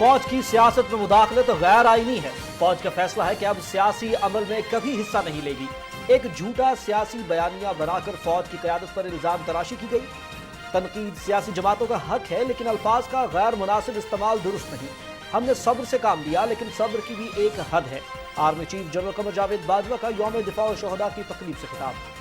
फौज की सियासत में मुदाखलत गैर आईनी है। फौज का फैसला है कि अब सियासी अमल में कभी हिस्सा नहीं लेगी। एक झूठा सियासी बयानिया बनाकर फौज की क़यादत पर इल्जाम तराशी की गई। तनकीद सियासी जमातों का हक है, लेकिन अल्फाज का गैर मुनासिब इस्तेमाल दुरुस्त नहीं। हमने सब्र से काम लिया, लेकिन सब्र की भी एक हद है। Army chief general Qamar Javed Bajwa का यौम दिफा और शोहदा की तकरीब से खिताब।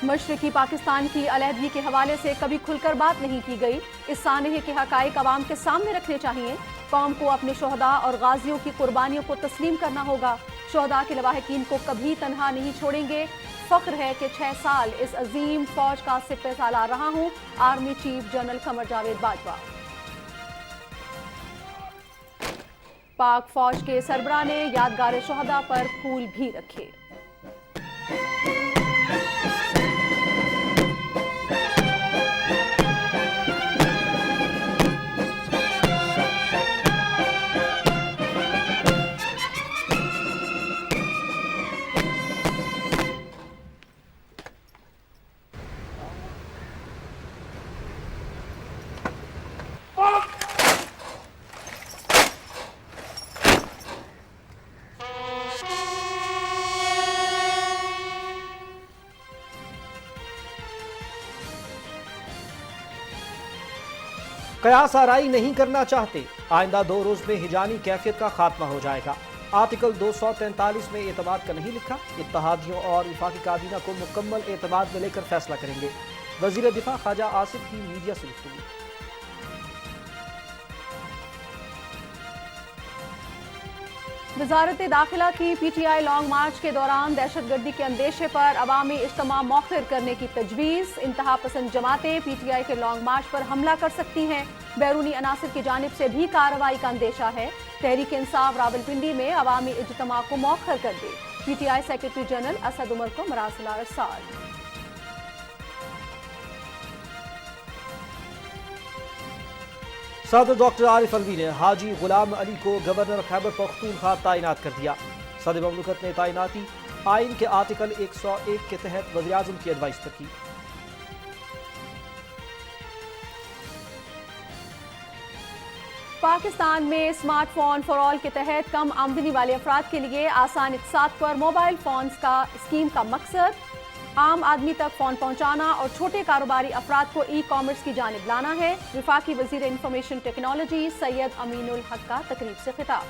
मशरकी पाकिस्तान की अलहदगी के हवाले से कभी खुलकर बात नहीं की गई। इस सानहे के हकाइक अवाम के सामने रखने चाहिए। कौम को अपने शोहदा और गाजियों की कुर्बानियों को तस्लीम करना होगा। शोहदा के लवाहिकीन को कभी तनहा नहीं छोड़ेंगे। फख्र है कि 6 साल इस अजीम फौज का सिपह सालार रहा हूँ। Army chief general Qamar Javed Bajwa. पाक फौज के सरबराह ने यादगार शोहदा पर फूल भी रखे। कयास आराई नहीं करना चाहते। आइंदा 2 रोज में हिजानी कैफियत का खात्मा हो जाएगा। आर्टिकल 243 में एतमाद का नहीं लिखा। इत्तहादियों और वफाकी काबीना को मुकम्मल एतमाद में लेकर फैसला करेंगे। वजीर दिफा ख्वाजा आसिफ की मीडिया से गुफ्तगू। वजारत दाखिला की PTI लॉन्ग मार्च के दौरान दहशतगर्दी के अंदेशे पर अवामी इज्तिमा मौखिर करने की तजवीज़। इंतहा पसंद जमातें PTI के लॉन्ग मार्च पर हमला कर सकती हैं। बैरूनी अनासिर की जानिब से भी कार्रवाई का अंदेशा है। तहरीक इंसाफ रावलपिंडी में अवामी इज्तिमा को मौखिर कर दे। PTI secretary general Asad Umar को मरासिला इरसाल। सदर डॉक्टर आरिफ अलवी ने हाजी गुलाम अली को गवर्नर खैबर पख्तूनख्वा तैनात कर दिया। सदर ममलकत ने तैनाती आइन के आर्टिकल 101 के तहत वज़ीर-ए-आज़म की एडवाइस पर की। पाकिस्तान में स्मार्टफोन फॉर ऑल के तहत कम आमदनी वाले अफराद के लिए आसान इक़्तिसाद पर मोबाइल फोन्स का स्कीम का मकसद आम आदमी तक फोन पहुंचाना और छोटे कारोबारी अफराद को ई-कॉमर्स की जानिब लाना है। वफाकी वज़ीर इंफॉर्मेशन टेक्नोलॉजी सैयद अमीनुल हक का तकरीब से खिताब।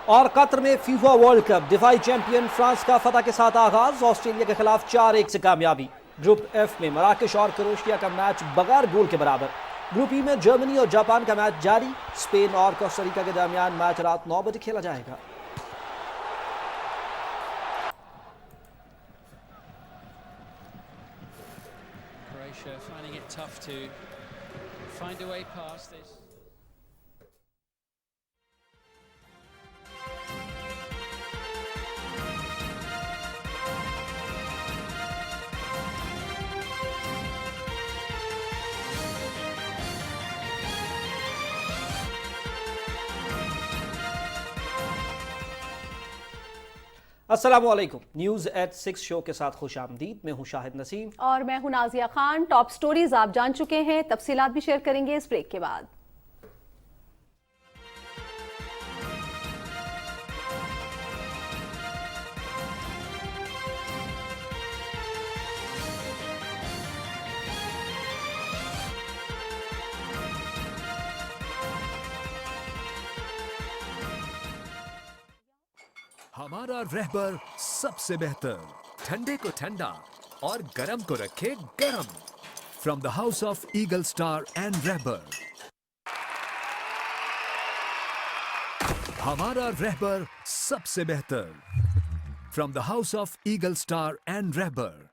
और कतर में फीफा वर्ल्ड कप दिफाई चैंपियन फ्रांस का फतह के साथ आगाज। ऑस्ट्रेलिया के खिलाफ 4-1 से कामयाबी। ग्रुप एफ में मराकश और क्रोएशिया का मैच बगैर गोल के बराबर। ग्रुप ई में जर्मनी और जापान का मैच जारी। स्पेन और कोस्टारिका के दरमियान मैच रात 9 बजे खेला जाएगा। Finding it tough to find a way past this. अस्सलामुअलैकुम। न्यूज़ एट 6 शो के साथ खुश आमदीद। मैं हूं शाहिद नसीम और मैं हूं नाजिया खान। टॉप स्टोरीज आप जान चुके हैं, तफसीलात भी शेयर करेंगे इस ब्रेक के बाद। हमारा रहबर सबसे बेहतर, ठंडे को ठंडा और गरम को रखे गरम। From the house of Eagle Star and Rahbar. हमारा रहबर सबसे बेहतर। From the house of Eagle Star and Rahbar.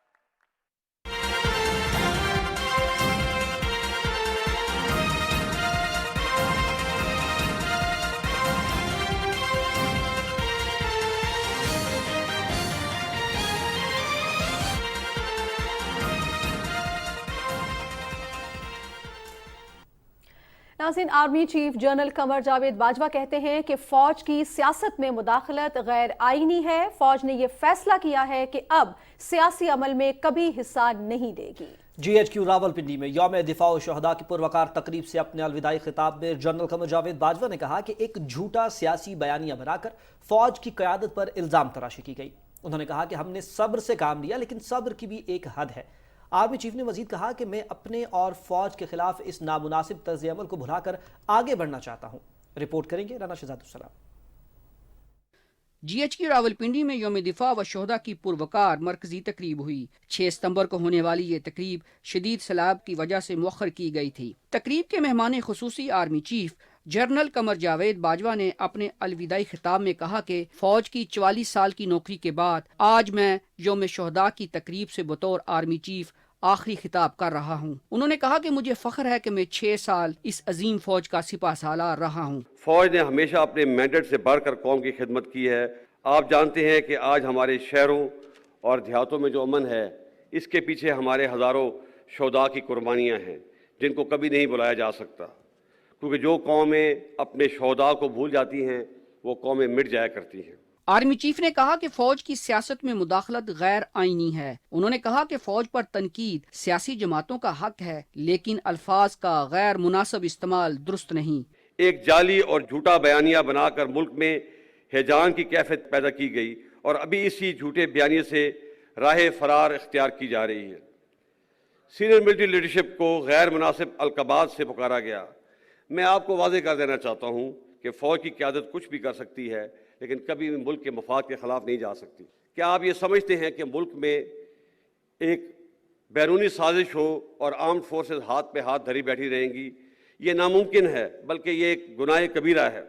नाज़रीन, army chief general Qamar Javed Bajwa कहते हैं कि फौज की सियासत में मुदाखलत गैर आईनी है। फौज ने यह फैसला किया है कि अब सियासी अमल में कभी हिस्सा नहीं देगी। GHQ रावलपिंडी में यौम दिफा व शहदा की पुरवकार तकरीब से अपने अलविदाई खिताब में जनरल कमर जावेद बाजवा ने कहा कि एक झूठा सियासी बयानिया बनाकर फौज की क़यादत पर इल्ज़ाम तराशी की गई। उन्होंने कहा कि हमने सब्र से काम लिया, लेकिन सब्र की भी एक हद है। आर्मी चीफ ने मजीद कहा कि मैं अपने और फौज के खिलाफ इस नामुनासिब तर्ज अमल को भुलाकर आगे बढ़ना चाहता हूँ। रिपोर्ट करेंगे राना शहजादुस्सलाम। GHQ रावलपिंडी में यौम दिफा व शोहदा की पुरवकार मरकजी तकरीब हुई। 6 सितंबर को होने वाली ये तकरीब शदीद सैलाब की वजह से मुअख्खर की गई थी। तकरीब के मेहमान खुसूसी army chief general Qamar Javed Bajwa ने अपने अलविदाई खिताब में कहा कि फौज की 44 साल की नौकरी के बाद आज मैं यौम शोहदा की तकरीब से बतौर आर्मी चीफ आखिरी खिताब कर रहा हूँ। उन्होंने कहा कि मुझे फख्र है कि मैं 6 साल इस अजीम फौज का सिपा सालार रहा हूँ। फौज ने हमेशा अपने मैंडेट से बढ़कर कौम की खिदमत की है। आप जानते हैं कि आज हमारे शहरों और देहातों में जो अमन है, इसके पीछे हमारे हज़ारों शोहदा की कुर्बानियाँ हैं, जिनको कभी नहीं बुलाया जा सकता, क्योंकि जो कौमें अपने शोहदा को भूल जाती हैं वो कौमें मिट जाया करती हैं। आर्मी चीफ ने कहा कि फौज की सियासत में मुदाखलत गैर आईनी है। उन्होंने कहा कि फौज पर तनकीद सियासी जमातों का हक है, लेकिन अल्फाज का गैर मुनासिब इस्तेमाल दुरुस्त नहीं। एक जाली और झूठा बयानिया बनाकर मुल्क में हैजान की कैफियत पैदा की गई और अभी इसी झूठे बयानिए से राह फरार इख्तियार की जा रही है। सीनियर मिलिट्री लीडरशिप को गैर मुनासिब अलकबात से पुकारा गया। मैं आपको वाज़ेह कर देना चाहता हूँ कि फ़ौज की क़यादत कुछ भी कर सकती है, लेकिन कभी भी मुल्क के मफाद के ख़िलाफ़ नहीं जा सकती। क्या आप ये समझते हैं कि मुल्क में एक बैरूनी साजिश हो और आर्म्ड फोर्सेस हाथ पे हाथ धरी बैठी रहेंगी? ये नामुमकिन है, बल्कि ये एक गुनाह कबीरा है।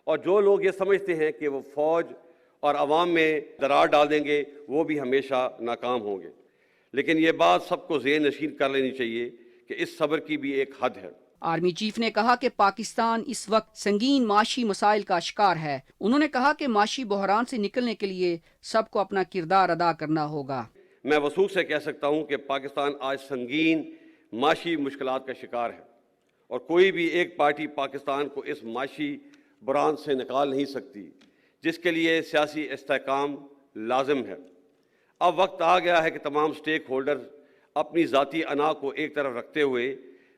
और जो लोग ये समझते हैं कि वो फ़ौज और अवाम में दरार डाल देंगे, वो भी हमेशा नाकाम होंगे। लेकिन ये बात सबको ज़हन नशीन कर लेनी चाहिए कि इस सब्र की भी एक हद है। आर्मी चीफ ने कहा कि पाकिस्तान इस वक्त संगीन माशी मसाइल का शिकार है। उन्होंने कहा कि माशी बहरान से निकलने के लिए सबको अपना किरदार अदा करना होगा। मैं वसूख से कह सकता हूँ कि पाकिस्तान आज संगीन माशी मुश्किलात का शिकार है और कोई भी एक पार्टी पाकिस्तान को इस माशी बहरान से निकाल नहीं सकती, जिसके लिए सियासी इस्तेहकाम लाजिम है। अब वक्त आ गया है कि तमाम स्टेक होल्डर अपनी ज़ाती अना को एक तरफ रखते हुए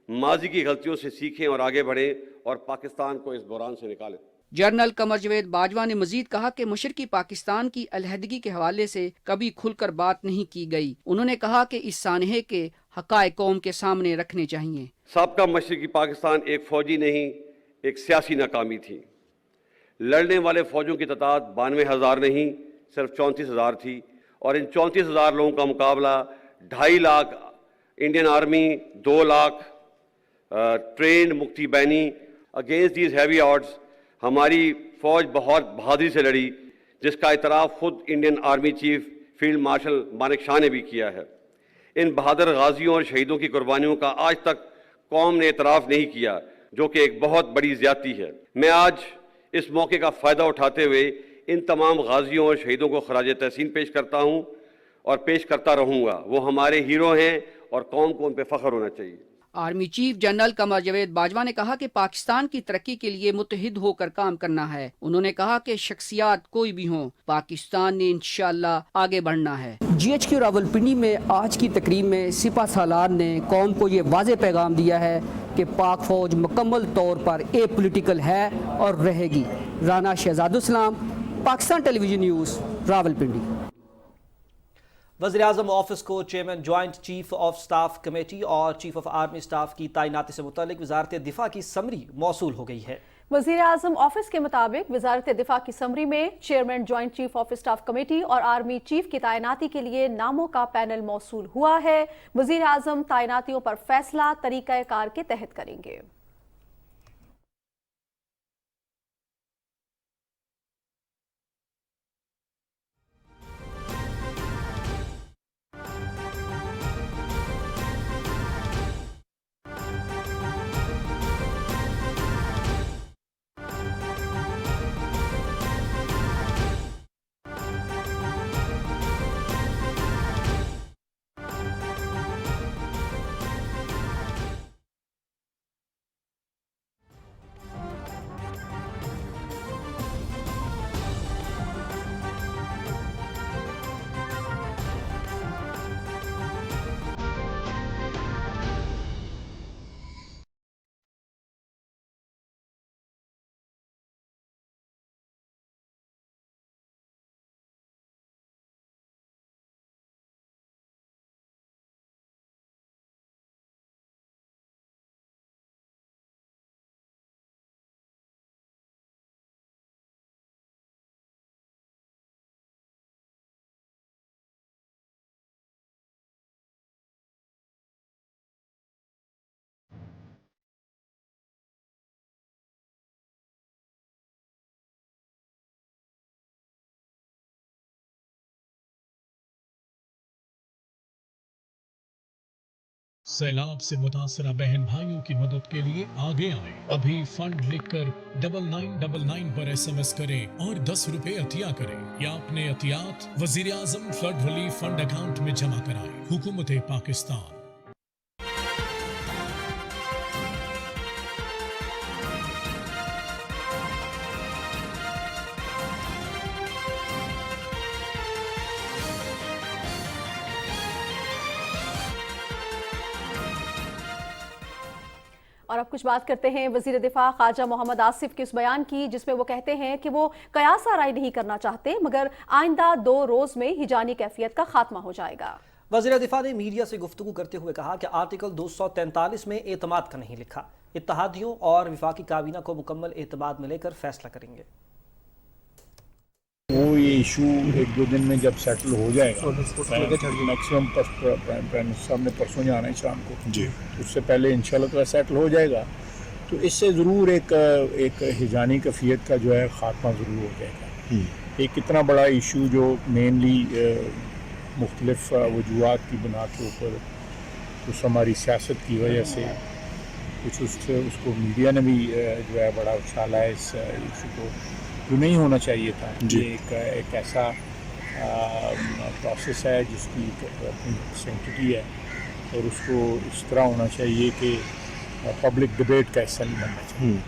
माजी की गलतियों से सीखें और आगे बढ़ें और पाकिस्तान को इस बहरान से निकालें। जनरल कमर जावेद बाजवा ने मजीद कहा कि मशरकी पाकिस्तान की अलहदगी के हवाले से कभी खुलकर बात नहीं की गई। उन्होंने कहा कि इस सानहे के हक़ाइक़ कौम के सामने रखने चाहिए। साबका मशरकी पाकिस्तान एक फ़ौजी नहीं, एक सियासी नाकामी थी। लड़ने वाले फ़ौजों की तादाद 92,000 नहीं, सिर्फ 34,000 थी और इन 34,000 लोगों का मुकाबला 2.5 lakh Indian army, 2 lakh trend मुक्ति बैनी। अगेंस्ट दीज हैवी ऑड्स हमारी फ़ौज बहुत बहादुरी से लड़ी, जिसका इतराफ़ खुद Indian army chief field marshal Manek Shah ने भी किया है। इन बहादुर गाजियों और शहीदों की कुर्बानियों का आज तक कौम ने इतराफ़ नहीं किया, जो कि एक बहुत बड़ी ज़्यादती है। मैं आज इस मौके का फ़ायदा उठाते हुए इन तमाम गाजियों और शहीदों को खराज तहसीन पेश करता हूँ और पेश करता रहूँगा। वो हमारे हीरो हैं और कौम को उन पर फ़ख्र होना चाहिए। Army chief general Qamar Javed Bajwa ने कहा कि पाकिस्तान की तरक्की के लिए मुत्तहिद होकर काम करना है। उन्होंने कहा कि शख्सियात कोई भी हों, पाकिस्तान ने इंशाअल्लाह आगे बढ़ना है। GHQ रावलपिंडी में आज की तकरीब में सिपा सालार ने कौम को ये वाज़ेह पैगाम दिया है कि पाक फौज मुकम्मल तौर पर ए पोलिटिकल है और रहेगी। Rana Shahzadussalam, Pakistan television news, Rawalpindi. वज़ीर-ए-आज़म ऑफिस को chairman joint chief of staff committee और चीफ ऑफ आर्मी स्टाफ की तैनाती से मुतालिक वज़ारत दिफा की समरी मौसूल हो गई है। वज़ीर-ए-आज़म ऑफिस के मुताबिक वज़ारत दिफा की समरी में chairman joint chief of staff committee और आर्मी चीफ की तैनाती के लिए नामों का पैनल मौसूल हुआ है। वज़ीर-ए-आज़म तैनातियों पर फैसला तरीक़ाकार के तहत करेंगे। सैलाब से मुतासरा बहन भाइयों की मदद के लिए आगे आए। अभी फंड लिखकर 9999 पर SMS करें और 10 रुपए अतिया करें या अपने अतियात वजीर आजम फ्लड रिलीफ फंड अकाउंट में जमा कराएं। हुकूमत पाकिस्तान। और अब कुछ बात करते हैं वजीर दिफा ख्वाजा मोहम्मद आसिफ के उस बयान की जिसमें वो कहते हैं कि वो कयास आराई नहीं करना चाहते मगर आइंदा 2 रोज में हिजानी कैफियत का खात्मा हो जाएगा। वज़ीर दिफा ने मीडिया से गुफ्तगू करते हुए कहा कि आर्टिकल 243 में एतमाद का नहीं लिखा, इत्तेहादियों और वफाकी काबीना को मुकम्मल एतमाद में लेकर फैसला करेंगे। वो ये इशू 1-2 दिन में जब सेटल हो जाएगा, मैक्सिमम प्राइम मिनिस्टर साहब ने परसों जाना है शाम को जी, उससे पहले इंशाल्लाह तो सेटल हो जाएगा तो इससे ज़रूर एक हिजानी कफ़ियत का जो है ख़ात्मा ज़रूर हो जाएगा। एक इतना बड़ा इशू जो मेनली मुख्तलिफ वजूहात की बुनियाद के ऊपर कुछ हमारी सियासत की वजह से कुछ उसको मीडिया ने भी जो है बड़ा उछाला है इस इशू को, जो नहीं होना चाहिए था। ये एक ऐसा प्रोसेस है जिसकी अपनी सेंटिटी है और उसको इस तरह होना चाहिए कि पब्लिक डिबेट का हिस्सा नहीं बनना चाहिए।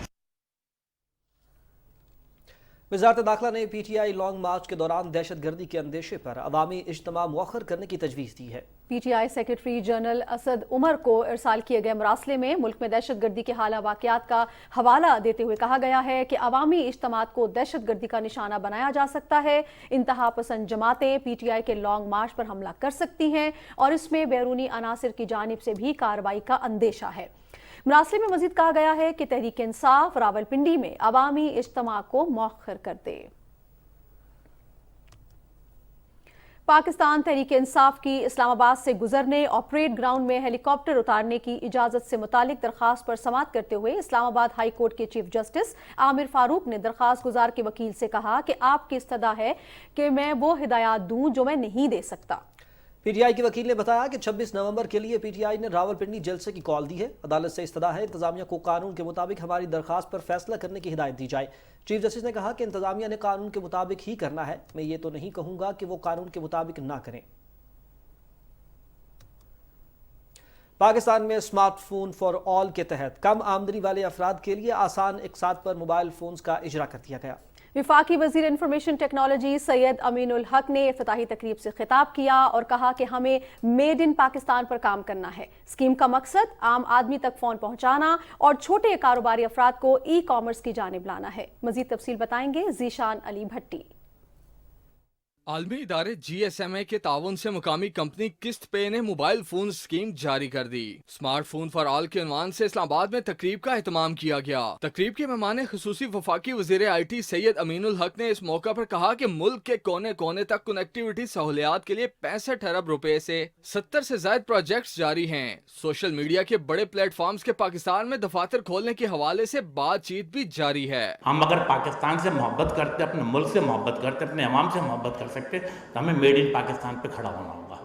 वज़ारत दाखिला ने PTI लॉन्ग मार्च के दौरान दहशतगर्दी के अंदेशे पर अवामी इज्तिमा मुअख्खर करने की तजवीज़ दी है। PTI secretary general Asad Umar को इरसाल किए गए मरासले में मुल्क में दहशतगर्दी के हाला वाक़यात का हवाला देते हुए कहा गया है कि अवामी इज्तिमात को दहशतगर्दी का निशाना बनाया जा सकता है। इंतहा पसंद जमातें PTI के लॉन्ग मार्च पर हमला कर सकती हैं और इसमें बैरूनी अनासिर की जानिब से भी कार्रवाई का अंदेशा है। मरासले में मजीद कहा गया है कि तहरीक इंसाफ रावलपिंडी में अवामी इज्तिमा को मौखर कर दे। पाकिस्तान तहरीक इंसाफ की इस्लामाबाद से गुजरने और परेड ग्राउंड में हेलीकॉप्टर उतारने की इजाजत से मुतालिक दरखास्त पर समाअत करते हुए इस्लामाबाद हाई कोर्ट के चीफ जस्टिस आमिर फारूक ने दरखास्त गुजार के वकील से कहा कि आपकी इस्तदा है कि मैं वो हिदायत दूं जो मैं नहीं दे सकता। PTI के वकील ने बताया कि 26 नवंबर के लिए PTI ने रावलपिंडी जलसे की कॉल दी है। अदालत से इस्तदा है इंतजामिया को कानून के मुताबिक हमारी दरखास्त पर फैसला करने की हिदायत दी जाए। चीफ जस्टिस ने कहा कि इंतजामिया ने कानून के मुताबिक ही करना है, मैं ये तो नहीं कहूंगा कि वो कानून के मुताबिक ना करें। पाकिस्तान में स्मार्टफोन फॉर ऑल के तहत कम आमदनी वाले अफराद के लिए आसान इक़सात पर मोबाइल फोन्स का इजरा कर दिया गया। विफाकी वजीर इंफॉर्मेशन टेक्नोलॉजी सैयद अमीनुल हक ने इफ्तिताही तकरीब से खिताब किया और कहा कि हमें मेड इन पाकिस्तान पर काम करना है। स्कीम का मकसद आम आदमी तक फोन पहुंचाना और छोटे कारोबारी अफराद को ई कॉमर्स की जानिब लाना है। मजीद तफसील बताएंगे जीशान अली भट्टी। आलमी इदारे GSMA के ताउन से मुकामी कंपनी किस्त पे ने मोबाइल फोन स्कीम जारी कर दी। स्मार्टफोन फॉर ऑल के उन्वान से इस्लामाबाद में तकरीब का एहतमाम किया गया। तकरीब के मेहमान खुसूसी वफाकी वजीर IT सैयद अमीनुल हक ने इस मौका पर कहा कि मुल्क के कोने कोने तक कनेक्टिविटी सहूलियात के लिए 65 अरब रुपए से 70 से ज्यादा प्रोजेक्ट्स जारी हैं। सोशल मीडिया के बड़े प्लेटफॉर्म्स के पाकिस्तान में दफातर खोलने के हवाले से बातचीत भी जारी है। हम अगर पाकिस्तान से मोहब्बत करते, अपने मुल्क से मोहब्बत करते, अपने अवाम से मोहब्बत कर सकते तो हमें मेड इन पाकिस्तान पे खड़ा होना होगा।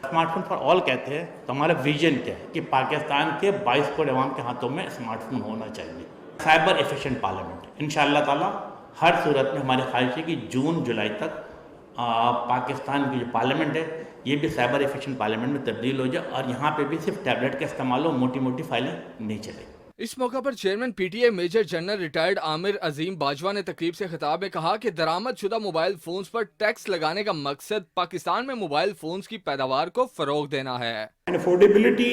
स्मार्टफोन फॉर ऑल कहते हैं तो हमारा विजन क्या है कि पाकिस्तान के 22 करोड़ अवाम के हाथों में स्मार्टफोन होना चाहिए। साइबर एफिशिएंट पार्लियामेंट इंशाअल्लाह ताला हर सूरत में हमारी ख्वाहिश है कि जून जुलाई तक पाकिस्तान की जो पार्लियामेंट है ये भी साइबर एफिशिएंट पार्लियामेंट में तब्दील हो जाए और यहाँ पे भी सिर्फ टैबलेट का इस्तेमाल हो, मोटी मोटी फाइलें नहीं चले। इस मौका पर chairman PTI major general retired Amir Azeem Bajwa ने तकरीब से खिताब में कहा कि दरामद शुदा मोबाइल फोन्स पर टैक्स लगाने का मकसद पाकिस्तान में मोबाइल फोन्स की पैदावार को फरोग देना है। Affordability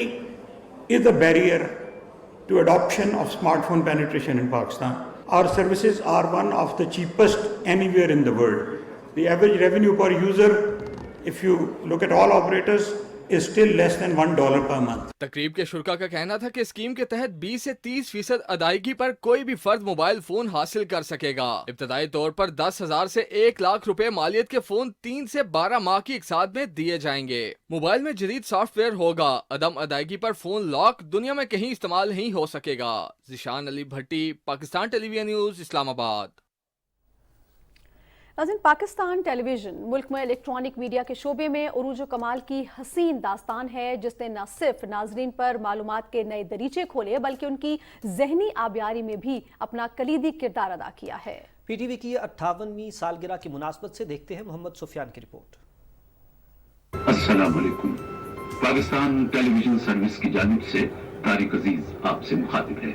is a barrier to adoption of smartphone penetration in Pakistan. Our services are one of the cheapest anywhere in the world. The average revenue per user, if you look at all operators, is still less than $1 per month. तकरीब के शुरका का कहना था कि scheme के तहत 20 से 30% अदायगी पर कोई भी फर्द मोबाइल फोन हासिल कर सकेगा। इब्तदाई तौर पर 10,000 से 1 लाख रुपए मालियत के फोन 3 से 12 माह की इक़सात में दिए जाएंगे। मोबाइल में जदीद सॉफ्टवेयर होगा। अदम अदायगी पर फोन लॉक दुनिया में कहीं इस्तेमाल नहीं हो सकेगा। जिशान अली भट्टी, पाकिस्तान टेलीविजन न्यूज, इस्लामाबाद। नाज़रीन, पाकिस्तान टेलीविज़न मुल्क में इलेक्ट्रॉनिक मीडिया के शोबे में उरूज कमाल की हसीन दास्तान है, जिसने न सिर्फ नाजरीन पर मालूमात के नए दरीचे खोले बल्कि उनकी जहनी आबियारी में भी अपना कलीदी किरदार अदा किया है। पीटीवी की 58वीं सालगिरह की मुनासबत से देखते हैं मोहम्मद सुफियान की रिपोर्ट। अस्सलाम वालेकुम। पाकिस्तान टेलीविजन सर्विस की जानिब से तारिक अजीज आपसे मुखातिब है।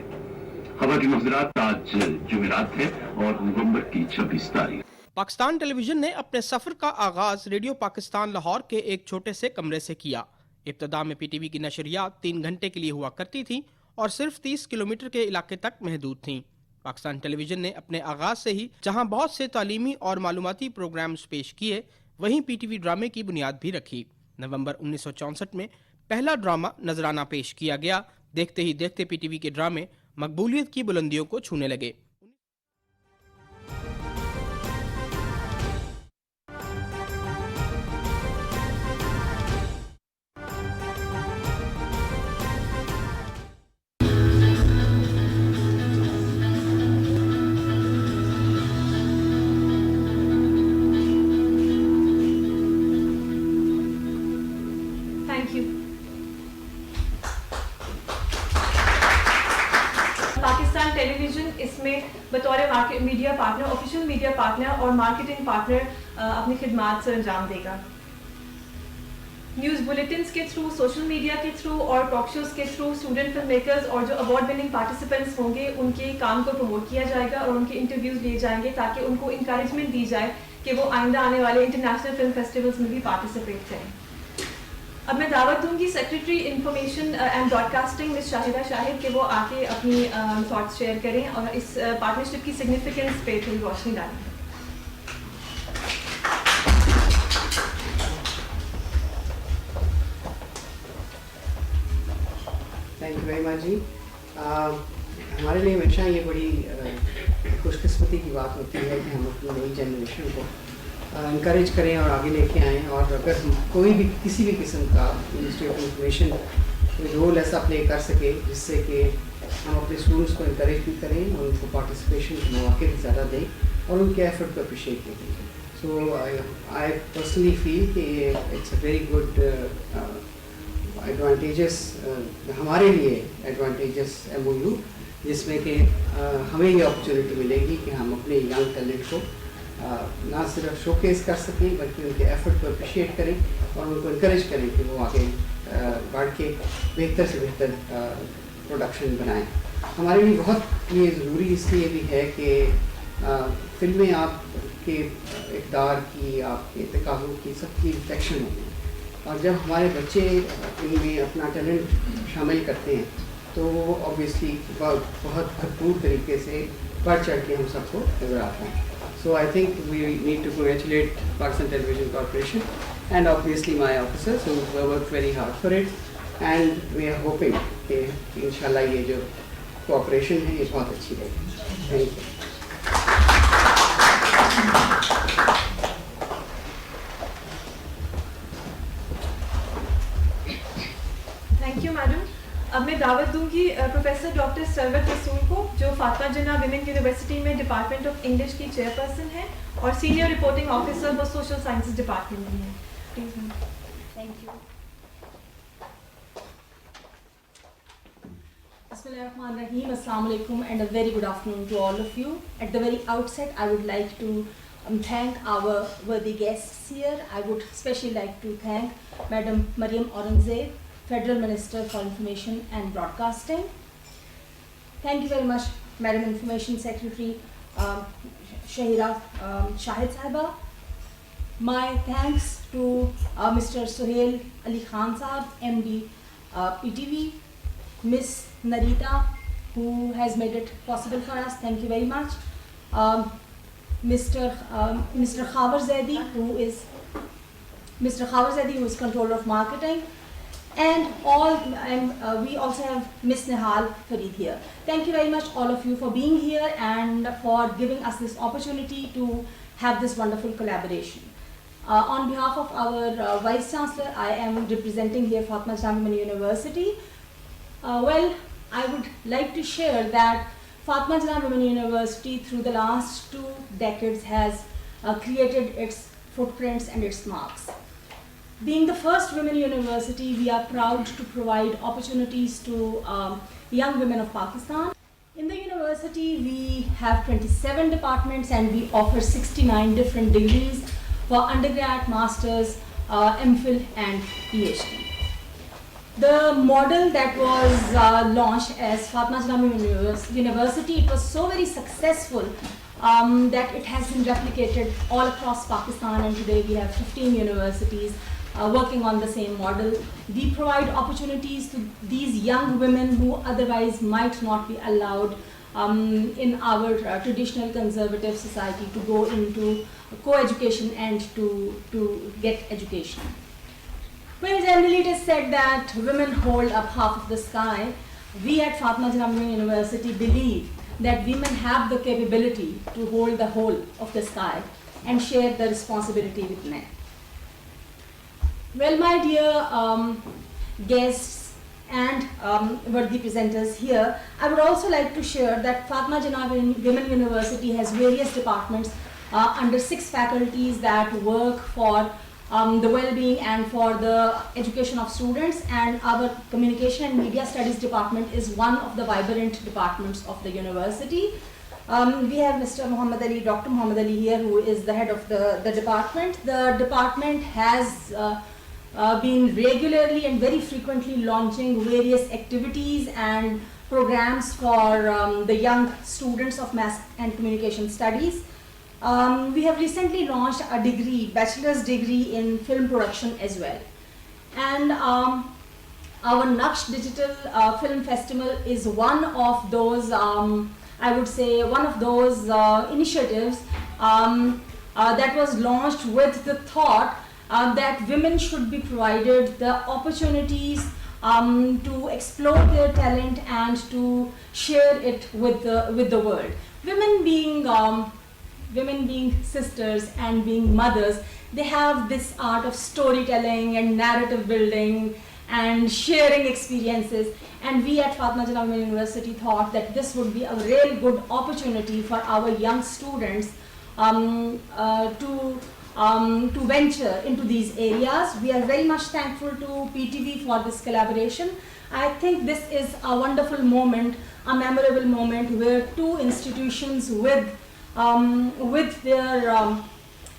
खबर की मज़रात, आज जुमेरात है और नवंबर की 26 तारीख। पाकिस्तान टेलीविजन ने अपने सफ़र का आगाज़ रेडियो पाकिस्तान लाहौर के एक छोटे से कमरे से किया। इब्तदा में पीटीवी की नशरियात 3 घंटे के लिए हुआ करती थी और सिर्फ 30 किलोमीटर के इलाके तक महदूद थीं। पाकिस्तान टेलीविजन ने अपने आगाज़ से ही जहां बहुत से तालीमी और मालूमाती प्रोग्राम्स पेश किए, वहीं पीटीवी ड्रामे की बुनियाद भी रखी। नवंबर 1964 में पहला ड्रामा नजराना पेश किया गया। देखते ही देखते पीटीवी के ड्रामे मकबूलियत की बुलंदियों को छूने लगे। पाकिस्तान टेलीविजन इसमें बतौर media partner, official media partner और मार्केटिंग पार्टनर अपनी खिदमात से अंजाम देगा। न्यूज़ बुलेटिन्स के थ्रू, सोशल मीडिया के थ्रू और टॉक शोज़ के थ्रू स्टूडेंट फिल्म मेकर्स और जो अवार्ड विनिंग पार्टिसिपेंट्स होंगे उनके काम को प्रमोट किया जाएगा और उनके इंटरव्यूज़ लिए जाएंगे ताकि उनको इंकरेजमेंट दी जाए कि वो आइंदा आने वाले इंटरनेशनल फिल्म फेस्टिवल्स में भी पार्टिसिपेट करें। अब मैं दावत दूंगी secretary information and broadcasting miss Shahida Shahid के वो आके अपनी थॉट्स शेयर करें और इस पार्टनरशिप की सिग्निफिकेंस पे थोड़ी रोशनी डालें। थैंक यू वेरी मच जी। हमारे लिए हमेशा ये बड़ी खुशकिस्मती की बात होती है कि हम अपनी नई जनरेशन को इंकरेज करें और आगे लेके आएँ। और अगर हम कोई भी किसी भी किस्म का मिनिस्ट्री ऑफ इंफॉर्मेशन कोई रोल ऐसा प्ले कर सके जिससे कि हम अपने स्टूडेंट्स को इंकरेज भी करें और उनको पार्टिसिपेशन के मौके भी ज़्यादा दें और उनके एफर्ट को अप्रिशिएट भी करें। सो आई पर्सनली फील कि it's a very good advantages, हमारे लिए एडवांटेजेस MOU, जिसमें कि हमें ये अपॉर्चुनिटी मिलेगी कि हम अपने यंग टैलेंट को ना सिर्फ शोकेस कर सकें बल्कि उनके एफर्ट को अप्रिशिएट करें और उनको इनकरेज करें कि वो आगे बढ़ के बेहतर से बेहतर प्रोडक्शन बनाएं। हमारे लिए बहुत ये ज़रूरी इसलिए भी है कि फिल्में आपके इक़दार की, आपके तकाज़ों की, सबकी रिफ्लेक्शन होती है और जब हमारे बच्चे इनमें अपना टैलेंट शामिल करते हैं तो वो ऑब्वियसली बहुत भरपूर तरीके से बढ़ चढ़ के हम सबको नजर आता है। So I think we need to congratulate Pakistan Television Corporation and obviously my officers who worked very hard for it, and we are hoping कि इंशाल्लाह ये जो cooperation है ये बहुत अच्छी रहेगी। Thank you. Thank you madam. अब मैं दावत दूंगी प्रोफेसर डॉक्टर सरवत रसूल को, जो फातिमा जिन्ना विमेन यूनिवर्सिटी में डिपार्टमेंट ऑफ इंग्लिश की चेयरपर्सन है और सीनियर रिपोर्टिंग ऑफिसर वो सोशल साइंसेज डिपार्टमेंट में है। Please ma'am. Thank you. Bismillahirrahmanirrahim. Assalamu alaikum and a very good afternoon to all of you. At the very outset, I would like to thank our worthy guests here. I would especially like to thank Madam Mariam Aurangzeb, Federal Minister for Information and Broadcasting. Thank you very much, Madam Information Secretary Shahira Shahid Sahiba. My thanks to Mr. Suhail Ali Khan Sahab, MD PTV, Miss Narita, who has made it possible for us. Thank you very much. Mr. Khabar Zaidi, who is Controller of Marketing, and we also have Miss Nihal Farid here. Thank you very much all of you for being here and for giving us this opportunity to have this wonderful collaboration. On behalf of our Vice Chancellor, I am representing here Fatima Islamic University. Well, I would like to share that Fatima Jinnah Women University through the last 2 decades has created its footprints and its marks. Being the first women university, we are proud to provide opportunities to young women of Pakistan. In the university, we have 27 departments and we offer 69 different degrees for undergrad, masters, MPhil and PhD. The model that was launched as Fatma Janah University, it was so very successful that it has been replicated all across Pakistan, and today we have 15 universities working on the same model. We provide opportunities to these young women who otherwise might not be allowed in our traditional conservative society to go into co-education and to get education. Well, generally it is said that women hold up half of the sky. We at Fatma Janah University believe that women have the capability to hold the whole of the sky and share the responsibility with men. Well, my dear guests and worthy presenters here, I would also like to share that Fatma Janah Women University has various departments under 6 faculties that work for the well-being and for the education of students, and our Communication and Media Studies department is one of the vibrant departments of the university. We have Mr. Muhammad Ali, Dr. Muhammad Ali here, who is the head of the department. The department has been regularly and very frequently launching various activities and programs for the young students of Mass and Communication Studies. We have recently launched a degree, bachelor's degree in film production as well. And our Naksh Digital Film Festival is one of those, I would say, one of those initiatives that was launched with the thought that women should be provided the opportunities to explore their talent and to share it with the world. Women being sisters and being mothers, they have this art of storytelling and narrative building and sharing experiences, and we at Fatma Janah University thought that this would be a real good opportunity for our young students to venture into these areas. We are very much thankful to PTV for this collaboration. I think this is a wonderful moment, a memorable moment where 2 institutions with their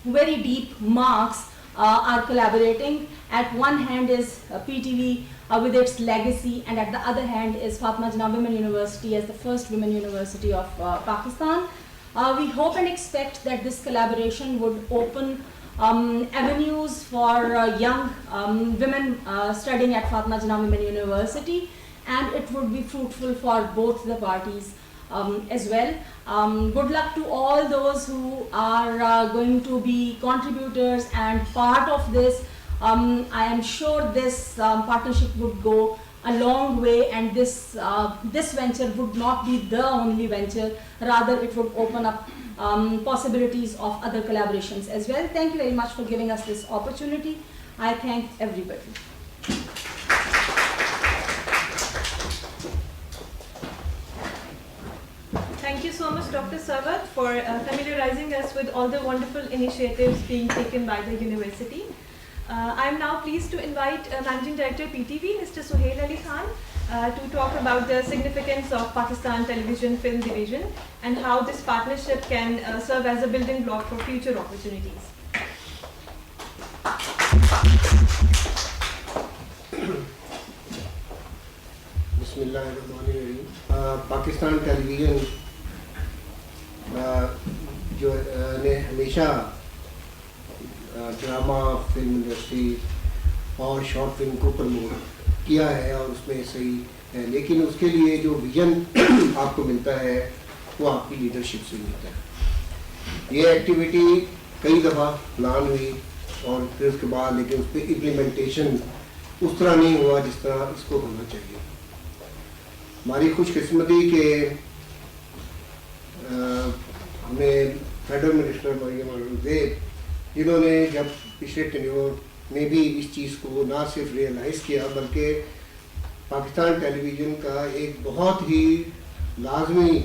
very deep marks are collaborating. At one hand is PTV with its legacy, and at the other hand is Fatma Janah Women University as the first women university of Pakistan. We hope and expect that this collaboration would open avenues for young women studying at Fatma Janah Women University, and it would be fruitful for both the parties as well. Good luck to all those who are going to be contributors and part of this. I am sure this partnership would go a long way, and this venture would not be the only venture. Rather, it would open up possibilities of other collaborations as well. Thank you very much for giving us this opportunity. I thank everybody. Thank you so much, Dr. Sarwat, for familiarizing us with all the wonderful initiatives being taken by the university. I am now pleased to invite Managing Director PTV, Mr. Suhail Ali Khan, to talk about the significance of Pakistan Television Film Division and how this partnership can serve as a building block for future opportunities. Bismillahirrahmanirrahim. Pakistan Television جو نے ہمیشہ drama film industry اور short film کو promote کیا ہے اور اس میں صحیح ہے، لیکن اس کے لیے جو ویژن آپ کو ملتا ہے وہ آپ کی لیڈرشپ سے ملتا ہے. یہ ایکٹیویٹی کئی دفعہ پلان ہوئی اور پھر اس کے بعد لیکن اس پہ امپلیمنٹیشن اس طرح نہیں ہوا جس طرح اس کو ہونا چاہیے. ہماری خوش قسمتی کہ ہمیں فیڈرل منسٹر مریم اورنگزیب جنہوں نے جب پچھلے ٹینیور میں بھی اس چیز کو نہ صرف ریئلائز کیا بلکہ پاکستان ٹیلی ویژن کا ایک بہت ہی لازمی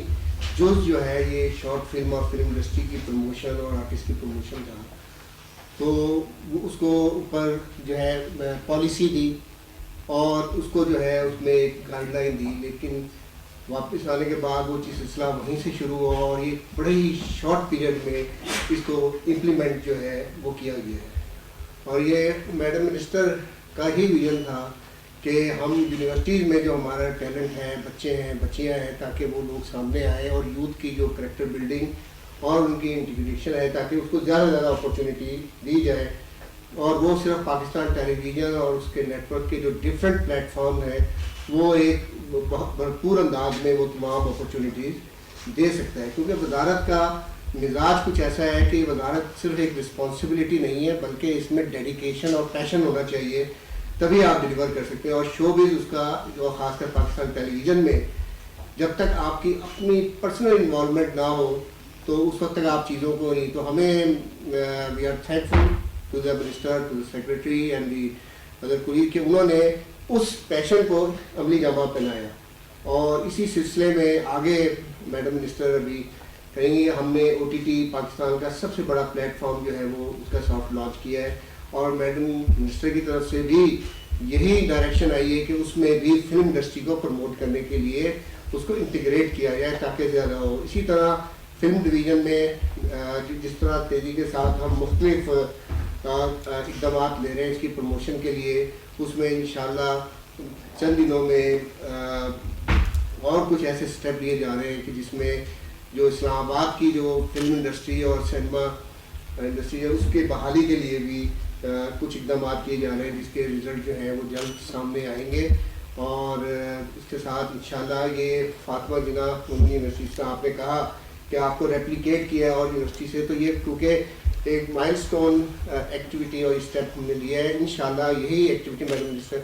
جز جو ہے یہ شارٹ فلم اور فلم انڈسٹری کی پروموشن اور آرٹسٹ کی پروموشن تھا. تو اس کو اوپر جو ہے پالیسی دی اور اس کو جو ہے اس میں ایک گائیڈ لائن دی, لیکن واپس آنے کے بعد وہ چیز سلسلہ وہیں سے شروع ہوا اور یہ بڑے ہی شارٹ پیریڈ میں اس کو امپلیمنٹ جو ہے وہ کیا گیا ہے. اور یہ میڈم منسٹر کا ہی ویژن تھا کہ ہم یونیورسٹیز میں جو ہمارا ٹیلنٹ ہے, بچے ہیں, بچیاں ہیں, تاکہ وہ لوگ سامنے آئیں اور یوتھ کی جو کریکٹر بلڈنگ اور ان کی انٹیگریشن ہے تاکہ اس کو زیادہ سے زیادہ اپرچونیٹی دی جائے. اور وہ صرف پاکستان ٹیلی ویژن اور اس کے نیٹ ورک کے جو ڈفرینٹ پلیٹ فارم ہیں وہ ایک بہت بھرپور انداز میں وہ تمام اپرچونیٹیز دے سکتا ہے, کیونکہ وزارت کا مزاج کچھ ایسا ہے کہ وزارت صرف ایک رسپانسبلٹی نہیں ہے بلکہ اس میں ڈیڈیکیشن اور پیشن ہونا چاہیے, تبھی آپ ڈیلیور کر سکتے ہیں. اور شو بیز اس کا جو خاص کر پاکستان ٹیلی ویژن میں جب تک آپ کی اپنی پرسنل انوالومنٹ نہ ہو تو اس وقت تک آپ چیزوں کو نہیں. تو ہمیں we are thankful to the minister, to the secretary and the other colleague کہ انہوں نے اس پیشن کو عملی جامہ پہنایا. اور اسی سلسلے میں آگے میڈم منسٹر ابھی کہیں گے, ہم نے OTT پاکستان کا سب سے بڑا پلیٹ فارم جو ہے وہ اس کا سافٹ لانچ کیا ہے, اور میڈم منسٹر کی طرف سے بھی یہی ڈائریکشن آئی ہے کہ اس میں بھی فلم انڈسٹری کو پروموٹ کرنے کے لیے اس کو انٹیگریٹ کیا جائے تاکہ زیادہ ہو. اسی طرح فلم ڈویژن میں جس طرح تیزی کے ساتھ ہم مختلف اقدامات لے رہے ہیں اس کی پروموشن کے لیے, اس میں انشاءاللہ چند دنوں میں اور کچھ ایسے سٹیپ لیے جا رہے ہیں کہ جس میں جو اسلام آباد کی جو فلم انڈسٹری اور سینما انڈسٹری ہے اس کے بحالی کے لیے بھی کچھ اقدامات کیے جا رہے ہیں جس کے رزلٹ جو ہیں وہ جلد سامنے آئیں گے. اور اس کے ساتھ انشاءاللہ یہ فاطمہ جناح عمومی یونیورسٹی سے آپ نے کہا کہ آپ کو ریپلیکیٹ کیا ہے اور یونیورسٹی سے, تو یہ کیونکہ ایک مائل سٹون ایکٹیویٹی اور اسٹیپ ہم نے لیا ہے. انشاءاللہ یہی ایکٹیویٹی میڈم منسٹر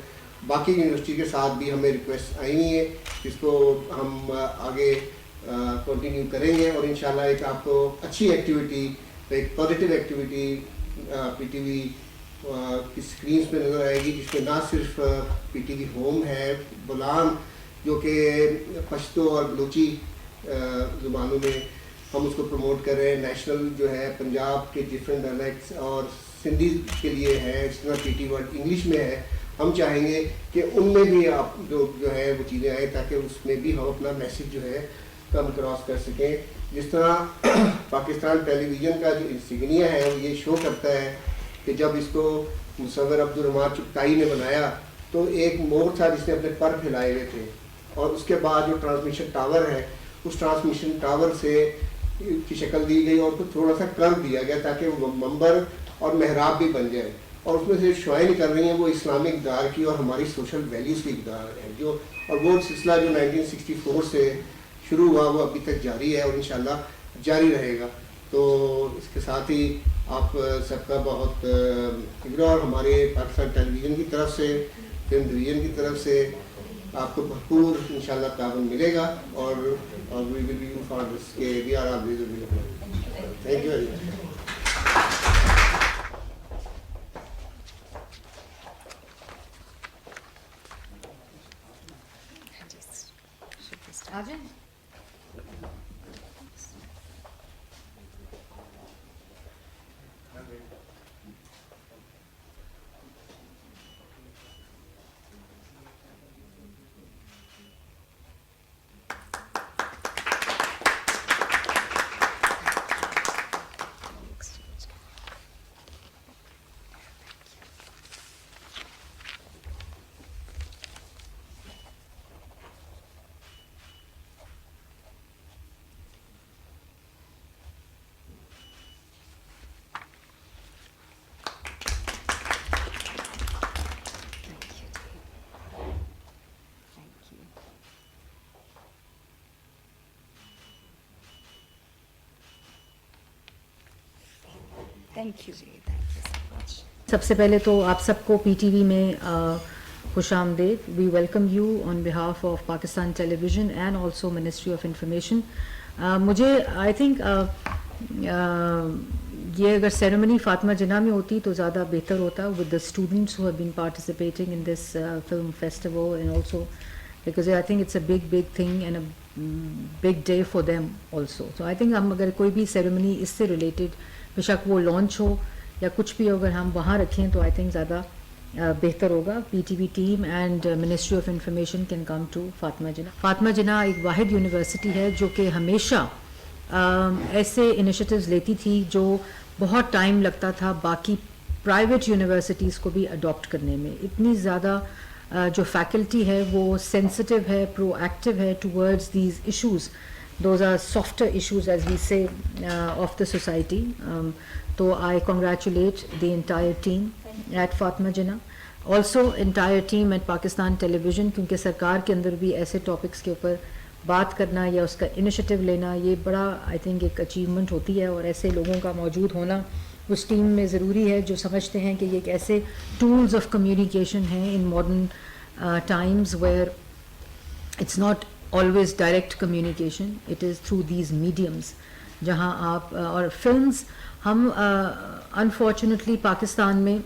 باقی یونیورسٹی کے ساتھ بھی ہمیں ریکویسٹ آئی ہوئی ہے, جس کو ہم آگے کنٹینیو کریں گے. اور انشاءاللہ ایک آپ کو اچھی ایکٹیویٹی, ایک پازیٹیو ایکٹیویٹی PTV کی اسکرینس پہ نظر آئے گی, جس میں نہ صرف PTV ہوم ہے بولان جو کہ پشتو اور بلوچی زبانوں میں ہم اس کو پروموٹ کر رہے ہیں, نیشنل جو ہے پنجاب کے ڈفرینٹ ڈائلیکٹس اور سندھی کے لیے ہے, اس طرح PTV ورڈ انگلش میں ہے. ہم چاہیں گے کہ ان میں بھی آپ جو ہے وہ چیزیں آئیں تاکہ اس میں بھی ہم اپنا میسیج جو ہے کم کراس کر سکیں. جس طرح پاکستان ٹیلی ویژن کا جو انسیگنیا ہے وہ یہ شو کرتا ہے کہ جب اس کو مصور عبدالرحمان چغتائی نے بنایا تو ایک مور تھا جس نے اپنے پر پھیلائے ہوئے تھے, اور اس کے بعد جو ٹرانسمیشن ٹاور ہے اس ٹرانسمیشن ٹاور سے کی شکل دی گئی اور اس کو تھوڑا سا کر دیا گیا تاکہ وہ منبر اور محراب بھی بن جائے. اور اس میں سے شعائیں نکل رہی ہیں وہ اسلامی اقدار کی اور ہماری سوشل ویلیوز کی اقدار ہے جو, اور وہ سلسلہ جو 1964 سے شروع ہوا وہ ابھی تک جاری ہے اور انشاءاللہ جاری رہے گا. تو اس کے ساتھ ہی آپ سب کا بہت فکر, اور ہمارے پاکستان ٹیلی ویژن کی طرف سے, فلم ڈویژن کی طرف سے آپ کو بھرپور انشاءاللہ تعاون ملے گا. اور وی ول بی فار دس کے we are always available. Thank you very much. سب سے پہلے تو آپ سب کو PTV میں خوش آمدید. We welcome you on behalf of Pakistan television and also ministry of information. مجھے آئی تھنک یہ اگر سیریمنی فاطمہ جناح میں ہوتی تو زیادہ بہتر ہوتا with the students who have been participating in this film festival, and also because I think it's a big thing and big day for them also. So I think हम अगर कोई भी सेरेमनी इससे related बेशक वो launch हो या कुछ भी अगर हम वहाँ रखें तो I think ज़्यादा बेहतर होगा. PTV team and Ministry of Information can come to Fatima जिन्ना. फातिमा जिन्ना एक वाहिद यूनिवर्सिटी है जो कि हमेशा ऐसे इनिशिएटिव्स लेती थी जो बहुत टाइम लगता था बाकी प्राइवेट यूनिवर्सिटीज़ को भी अडॉप्ट करने में. इतनी ज़्यादा जो फैकल्टी है वो सेंसिटिव है, प्रोएक्टिव है towards these issues. Those are softer issues, as we say, of the society. So I congratulate the entire team at Fatima Jinnah. Also entire team at Pakistan Television, क्योंकि सरकार के अंदर भी ऐसे टॉपिक्स के ऊपर बात करना या उसका इनिशिएटिव लेना ये बड़ा आई थिंक एक अचीवमेंट होती है. और ऐसे लोगों का मौजूद होना उस टीम में ज़रूरी है जो समझते हैं कि ये एक ऐसे टूल्स ऑफ कम्युनिकेशन हैं in modern times where it's not always direct communication, it is through these mediums जहाँ आप और films हम unfortunately पाकिस्तान में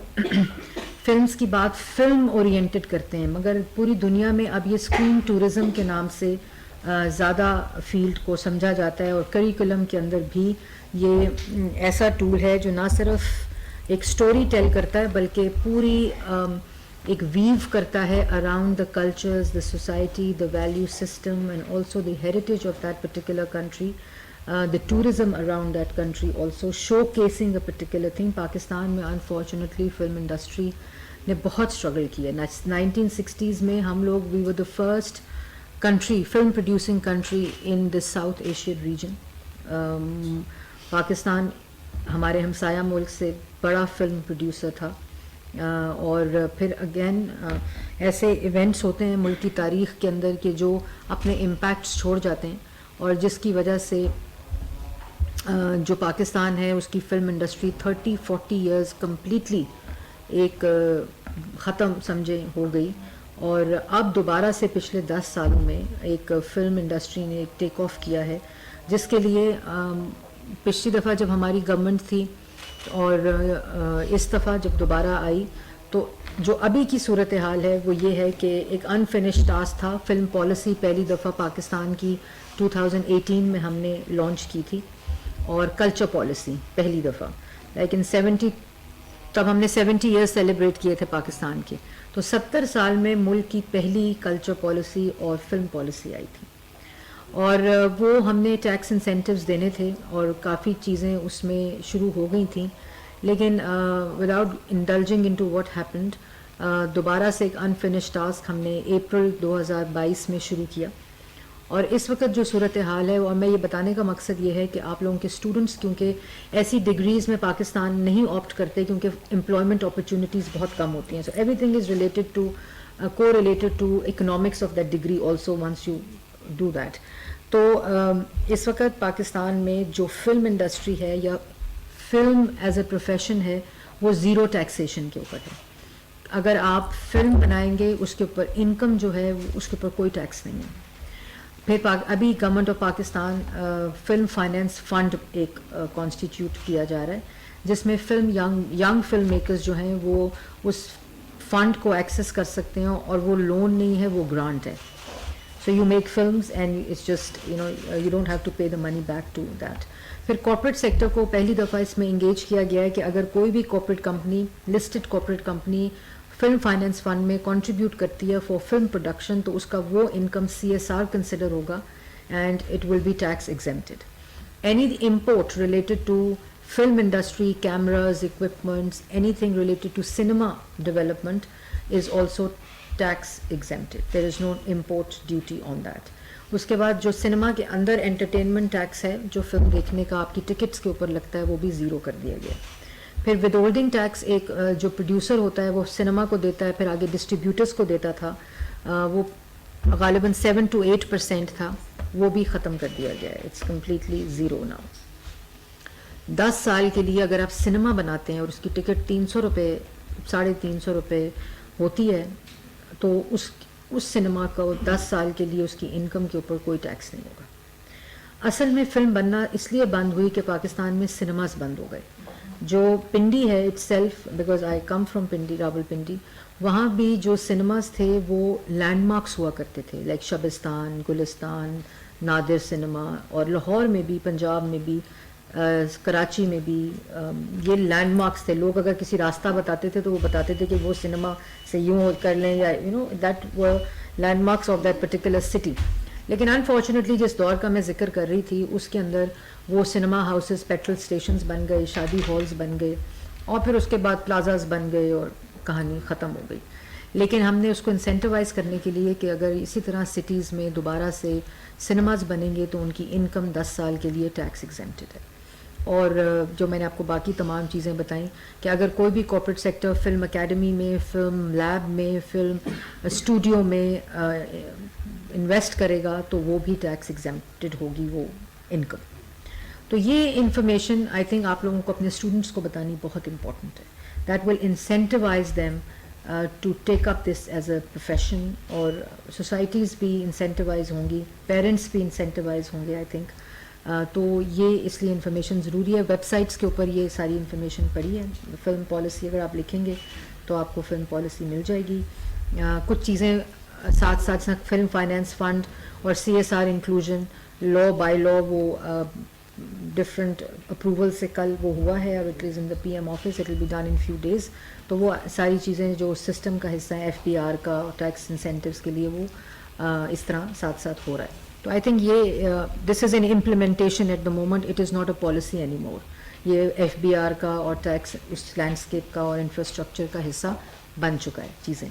films की बात film oriented करते हैं मगर पूरी दुनिया में अब ये screen tourism के नाम से ज़्यादा field को समझा जाता है. और curriculum के अंदर भी ये ऐसा tool है जो ना सिर्फ एक story tell करता है बल्कि पूरी एक वीव करता है around the cultures, the society, the value system and also the heritage of that particular country, the tourism around that country, also show casing a particular thing. Pakistan में अनफॉर्चुनेटली फिल्म इंडस्ट्री ने बहुत struggle किया. 1960s में हम लोग we were the first country, film producing country in the South Asian region. Pakistan हमारे हमसाया मुल्क से बड़ा फिल्म प्रोड्यूसर था. और फिर अगेन ऐसे इवेंट्स होते हैं मुल्क की तारीख़ के अंदर के जो अपने इम्पैक्ट्स छोड़ जाते हैं और जिसकी वजह से जो पाकिस्तान है उसकी फ़िल्म इंडस्ट्री 30-40 इयर्स कम्प्लीटली एक ख़त्म समझे हो गई. और अब दोबारा से पिछले 10 सालों में एक फ़िल्म इंडस्ट्री ने एक टेक ऑफ किया है जिसके लिए पिछली दफ़ा जब हमारी गवर्नमेंट थी और इस दफ़ा जब दोबारा आई तो जो अभी की सूरत हाल है वो ये है कि एक अनफिनिश्ड टास्क था. फिल्म पॉलिसी पहली दफ़ा पाकिस्तान की 2018 में हमने लॉन्च की थी और कल्चर पॉलिसी पहली दफ़ा लेकिन 70 तब हमने 70 इयर्स सेलिब्रेट किए थे पाकिस्तान के. तो 70 साल में मुल्क की पहली कल्चर पॉलिसी और फिल्म पॉलिसी आई थी और वो हमने टैक्स इंसेंटिव्स देने थे और काफ़ी चीज़ें उसमें शुरू हो गई थी. लेकिन without indulging into what happened दोबारा से एक अनफिनिश्ड टास्क हमने अप्रैल 2022 में शुरू किया. और इस वक्त जो सूरत हाल है और मैं ये बताने का मकसद ये है कि आप लोगों के स्टूडेंट्स क्योंकि ऐसी डिग्रीज़ में पाकिस्तान नहीं ऑप्ट करते क्योंकि एम्प्लॉयमेंट अपॉर्चुनिटीज़ बहुत कम होती हैं. So everything is related to को related to economics of that degree also once you do that. तो इस वक्त पाकिस्तान में जो फिल्म इंडस्ट्री है या फिल्म एज ए प्रोफेशन है वो ज़ीरो टैक्सेशन के ऊपर है. अगर आप फिल्म बनाएंगे उसके ऊपर इनकम जो है उसके ऊपर कोई टैक्स नहीं है. फिर अभी government of Pakistan film finance fund एक कॉन्स्टिट्यूट किया जा रहा है जिसमें यंग फिल्म मेकर्स जो हैं वो उस फंड को एक्सेस कर सकते हैं और वो लोन नहीं है वो ग्रांट है. So you make films and it's just you don't have to pay the money back to that. फिर कॉर्पोरेट सेक्टर को पहली दफ़ा इसमें इंगेज किया गया है कि अगर कोई भी corporate company listed corporate company film finance fund में कंट्रीब्यूट करती है फॉर फिल्म प्रोडक्शन तो उसका वो इनकम CSR कंसिडर होगा and it will be tax exempted. Any import related to film industry, cameras, equipments, anything related to cinema development is also tax exempted. There is no import duty on that. उसके बाद जो cinema के अंदर entertainment tax है जो film देखने का आपकी टिकट्स के ऊपर लगता है वो भी ज़ीरो कर दिया गया. फिर विद होल्डिंग टैक्स एक जो प्रोड्यूसर होता है वो सिनेमा को देता है फिर आगे डिस्ट्रीब्यूटर्स को देता था वो गालिबन 7 to 8% था वो भी ख़त्म कर दिया गया है. It's completely zero now. 10 साल के लिए अगर आप सिनेमा बनाते हैं और उसकी टिकट 300 रुपये 350 रुपये होती है तो उस सिनेमा को 10 साल के लिए उसकी इनकम के ऊपर कोई टैक्स नहीं होगा. असल में फ़िल्म बनना इसलिए बंद हुई कि पाकिस्तान में सिनेमास बंद हो गए. जो पिंडी है itself because I come from Pindi, Rawalpindi, वहाँ भी जो सिनेमास थे वो लैंडमार्क्स हुआ करते थे लाइक शबिस्तान, गुलिस्तान, نادر سنیما, اور لاہور میں بھی, پنجاب میں بھی, کراچی میں بھی یہ لینڈ مارکس تھے. لوگ اگر کسی راستہ بتاتے تھے تو وہ بتاتے تھے کہ وہ سنیما سے یوں کر لیں, یا that were landmarks of that particular city. لیکن انفارچونیٹلی جس دور کا میں ذکر کر رہی تھی اس کے اندر وہ سنیما ہاؤسز, پیٹرول اسٹیشنز بن گئے, شادی ہالز بن گئے, اور پھر اس کے بعد پلازاز بن گئے اور کہانی ختم ہو گئی. لیکن ہم نے اس کو انسینٹیوائز کرنے کے لیے کہ اگر اسی طرح سٹیز میں دوبارہ سے سنیماز بنیں گے تو ان کی انکم 10 سال کے لیے ٹیکس ایگزمپٹڈ ہے. اور جو میں نے آپ کو باقی تمام چیزیں بتائیں کہ اگر کوئی بھی کارپوریٹ سیکٹر فلم اکیڈمی میں, فلم لیب میں, فلم اسٹوڈیو میں انویسٹ کرے گا تو وہ بھی ٹیکس ایگزمپٹڈ ہوگی وہ انکم. تو یہ انفارمیشن آئی تھنک آپ لوگوں کو اپنے اسٹوڈنٹس کو بتانی بہت امپورٹنٹ ہے. That will incentivise them to take up this as a profession, اور سوسائٹیز بھی انسینٹیوائز ہوں گی, پیرنٹس بھی انسینٹیوائز ہوں گے آئی تھنک. تو یہ اس لیے انفارمیشن ضروری ہے. ویب سائٹس کے اوپر یہ ساری انفارمیشن پڑی ہے. فلم پالیسی اگر آپ لکھیں گے تو آپ کو فلم پالیسی مل جائے گی. کچھ چیزیں ساتھ ساتھ فلم فائنینس فنڈ اور CSR انکلوژن لا بائی لا وہ ڈفرینٹ اپروول سے کل وہ ہوا ہے, اور it is in the PM office, it will be done in few days. تو وہ ساری چیزیں جو سسٹم کا حصہ ہیں FBR کا, ٹیکس انسینٹیوز کے لیے, وہ اس طرح ساتھ ساتھ ہو رہا ہے. تو آئی تھنک یہ this is an implementation at the moment, it is not a policy any more. یہ FBR کا اور ٹیکس اس لینڈسکیپ کا اور انفراسٹرکچر کا حصہ بن چکا ہے چیزیں.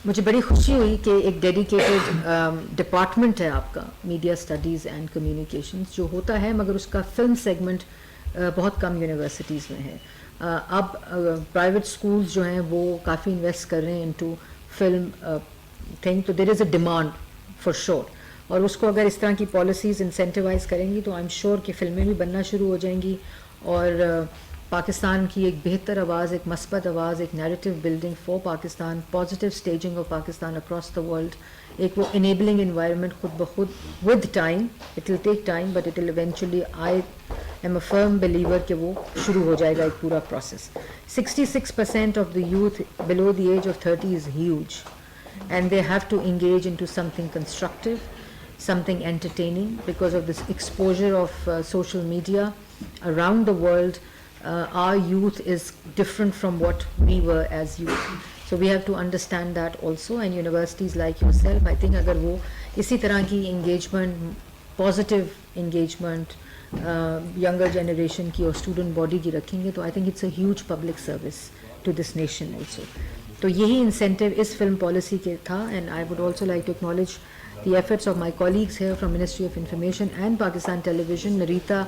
مجھے بڑی خوشی ہوئی کہ ایک ڈیڈیکیٹڈ ڈپارٹمنٹ ہے آپ کا, میڈیا اسٹڈیز اینڈ کمیونیکیشنز, جو ہوتا ہے مگر اس کا فلم سیگمنٹ بہت کم یونیورسٹیز میں ہے. اب پرائیویٹ اسکولز جو ہیں وہ کافی انویسٹ کر رہے ہیں انٹو فلم تھنگ, تو دیر از اے ڈیمانڈ فار شور. اور اس کو اگر اس طرح کی پالیسیز انسینٹیوائز کریں گی تو آئی ایم شیور کہ فلمیں بھی بننا شروع ہو جائیں گی, اور پاکستان کی ایک بہتر آواز, ایک مثبت آواز, ایک narrative building for Pakistan, positive staging of Pakistan across the world, ایک وہ انیبلنگ انوائرمنٹ خود بخود with time, it will take time but it will eventually, I am a firm believer کہ وہ شروع ہو جائے گا ایک پورا process. 66% of the youth below the age of 30 is huge, and they have to engage into something constructive, something entertaining, because of this exposure of social media around the world. Our youth is different from what we were as youth, so we have to understand that also. And universities like yourself, I think agar wo isi tarah ki engagement, positive engagement younger generation ki aur student body ki rakhenge, to I think it's a huge public service to this nation also. تو یہی incentive اس film policy کے تھا. And I would also like to acknowledge the efforts of my colleagues here from ministry of information and Pakistan television. نریتا,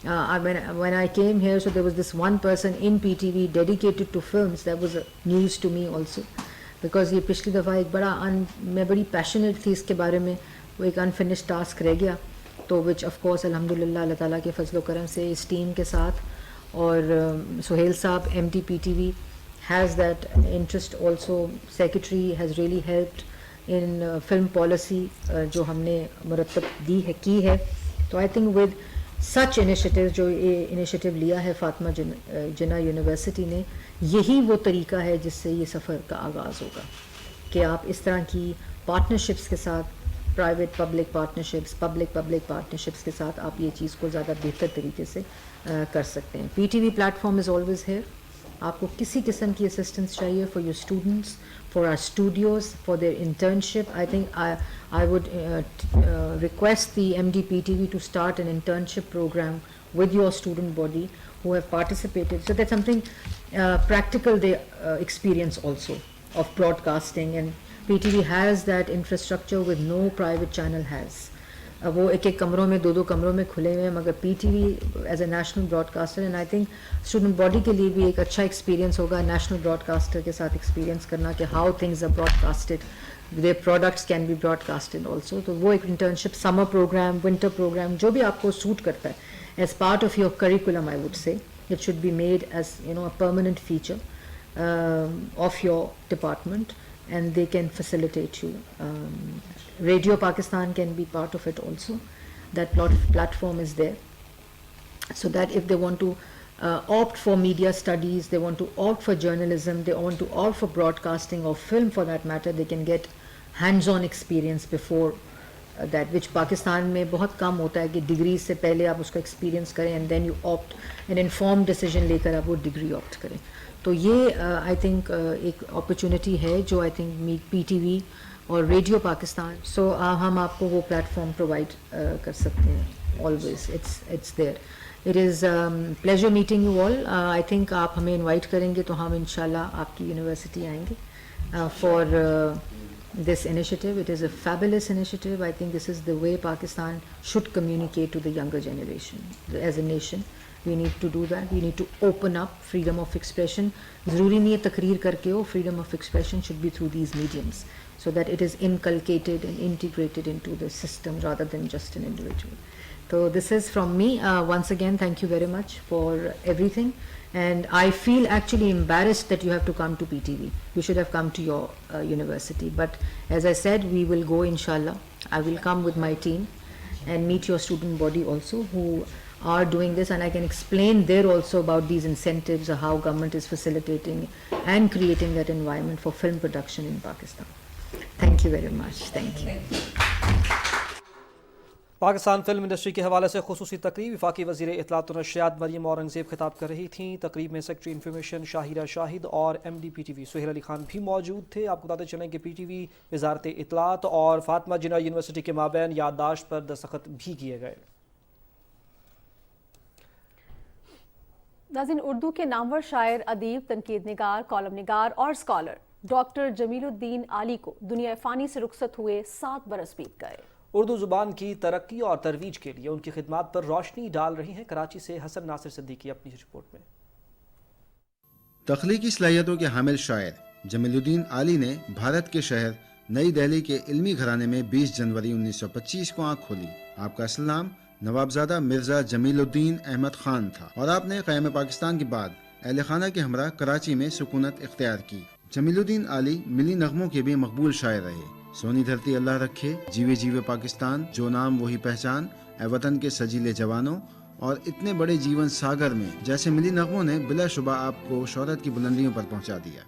when I came here, so there was this one person in PTV dedicated to films. That was news to me also, because یہ پچھلی دفعہ ایک بڑا میں بڑی passionate تھی اس کے بارے میں, وہ ایک انفنشڈ ٹاسک رہ گیا. تو وچ آف کورس الحمدللہ اللہ تعالیٰ کے فضل و کرم سے اس ٹیم کے ساتھ, اور سہیل صاحب MD PTV has that interest also. Secretary has really helped in film policy جو ہم نے مرتب کی ہے. تو I think with such initiatives, جو یہ انیشیٹو لیا ہے فاطمہ جناح یونیورسٹی نے, یہی وہ طریقہ ہے جس سے یہ سفر کا آغاز ہوگا کہ آپ اس طرح کی پارٹنرشپس کے ساتھ, private public partnerships, public partnerships کے ساتھ آپ یہ چیز کو زیادہ بہتر طریقے سے کر سکتے ہیں. PTV platform is always here. آپ کو کسی قسم کی اسسٹنس چاہیے for your students, for our studios, for their internship. I think I would request the MD PTV to start an internship programme with your student body who have participated, so that's something practical they experience also of broadcasting, and PTV has that infrastructure with no private channel has. وہ ایک ایک کمروں میں, دو کمروں میں کھلے ہوئے ہیں, مگر PTV as a national broadcaster, and I think student body کے لیے بھی ایک اچھا ایکسپیرینس ہوگا نیشنل براڈ کاسٹر کے ساتھ ایکسپیرینس کرنا کہ how things are broadcasted, their products can be broadcasted also. تو وہ ایک internship, summer programme, winter programme, جو بھی آپ کو سوٹ کرتا ہے as part of your curriculum, I would say it should be made as, you know, a permanent feature of your department, and they can facilitate you. Radio Pakistan can be part of it also. That platform is there, so that if they want to opt for media studies, they want to opt for journalism, they want to opt for broadcasting or film for that matter, they can get hands-on experience before that which Pakistan میں بہت کم ہوتا ہے کہ degree سے پہلے آپ اس کا experience کریں and then you opt an inform decision لے کر آپ وہ ڈگری آپٹ کریں. تو یہ آئی تھنک ایک اپرچونٹی ہے جو آئی تھنک پی ٹی وی اور ریڈیو پاکستان سو ہم آپ کو وہ پلیٹفارم پرووائڈ کر سکتے ہیں. Always it's there. It is pleasure meeting you all. I think آپ ہمیں انوائٹ کریں گے تو ہم انشاءاللہ آپ کی یونیورسٹی آئیں گے for this initiative. It is a fabulous initiative. I think this is the way Pakistan should communicate to the younger generation. As a nation, we need to do that. We need to open up freedom of expression. ضروری نہیں ہے تقریر کر کے ہو. Freedom of expression should be through these mediums so that it is inculcated and integrated into the system rather than just an individual. So this is from me. Once again, thank you very much for everything. And I feel actually embarrassed that you have to come to PTV. You should have come to your university. But as I said, we will go inshallah. I will come with my team and meet your student body also who are doing this, and I can explain there also about these incentives, how government is facilitating and creating that environment for film production in Pakistan. Thank you very much. Thank you. Pakistan film industry کے حوالے سے خصوصی تقریب. وفاقی وزیر اطلاعات و نشریات مریم اورنگزیب خطاب کر رہی تھیں. تقریب میں سیکرٹری انفارمیشن شاہرہ شاہد اور M D P T V Sohail Ali Khan بھی موجود تھے. آپ کو بتاتے چلیں کہ پی ٹی وی، وزارت اطلاعات اور فاطمہ جناح یونیورسٹی کے مابین یادداشت پر دستخط بھی کیے گئے. ناظرین، اردو کے نامور شاعر، ادیب، تنقید نگار، کالم نگار اور اسکالر ڈاکٹر جمیل الدین عالی کو دنیا فانی سے رخصت ہوئے 7 برس بیت گئے. اردو زبان کی ترقی اور ترویج کے لیے ان کی خدمات پر روشنی ڈال رہی ہیں. کراچی سے حسن ناصر صدیقی اپنی رپورٹ میں. تخلیقی صلاحیتوں کے حامل شاعر جمیل الدین عالی نے بھارت کے شہر نئی دہلی کے علمی گھرانے میں 20 جنوری 1925 کو آنکھ کھولی. آپ کا اصل نام نوابزادہ مرزا جمیل الدین احمد خان تھا اور آپ نے قیام پاکستان کے بعد اہل خانہ کے ہمراہ کراچی میں سکونت اختیار کی. جمیل الدین عالی ملی نغموں کے بھی مقبول شاعر رہے. سونی دھرتی اللہ رکھے، جیوے جیوے پاکستان، جو نام وہی پہچان، اے وطن کے سجیلے جوانوں اور اتنے بڑے جیون ساگر میں جیسے ملی نغموں نے بلا شبہ آپ کو شہرت کی بلندیوں پر پہنچا دیا.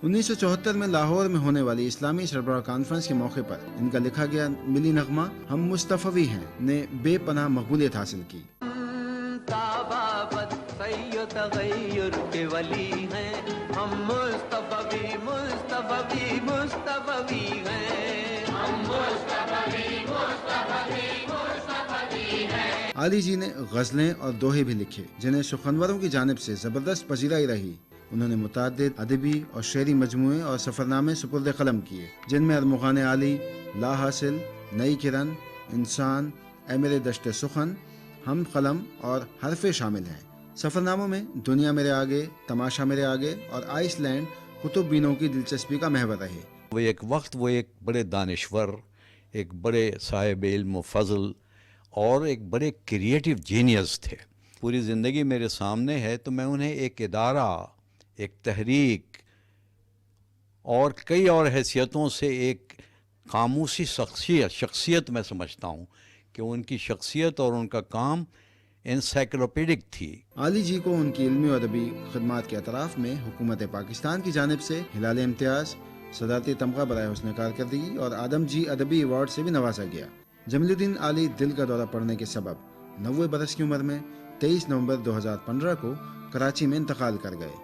انیس سو 74 میں لاہور میں ہونے والی اسلامی سربراہ کانفرنس کے موقع پر ان کا لکھا گیا ملی نغمہ ہم مصطفی ہیں نے بے پناہ مقبولیت حاصل کی. عالی جی نے غزلیں اور دوہے بھی لکھے جنہیں سخنوروں کی جانب سے زبردست پذیرائی رہی. انہوں نے متعدد ادبی اور شعری مجموعے اور سفرنامے سپرد قلم کیے جن میں ارمغان عالی، لا حاصل، نئی کرن، انسان، اے میرے دشت سخن، ہم قلم اور حرفے شامل ہیں. سفرناموں میں دنیا میرے آگے، تماشا میرے آگے اور آئس لینڈ کتب بینوں کی دلچسپی کا محور رہے. وہ ایک بڑے دانشور، ایک بڑے صاحب علم و فضل اور ایک بڑے کریٹیو جینیس تھے. پوری زندگی میرے سامنے ہے تو میں انہیں ایک ادارہ، ایک تحریک اور کئی اور حیثیتوں سے ایک قاموسی شخصیت میں سمجھتا ہوں کہ ان کی شخصیت اور ان کا کام انسائکلوپیڈک تھی. عالی جی کو ان کی علمی و ادبی خدمات کے اعتراف میں حکومت پاکستان کی جانب سے ہلال امتیاز، صدارتی تمغہ برائے حسن کارکردگی اور آدم جی ادبی ایوارڈ سے بھی نوازا گیا. جمیل الدین عالی دل کا دورہ پڑنے کے سبب 90 برس کی عمر میں 23 نومبر 2015 کو کراچی میں انتقال کر گئے.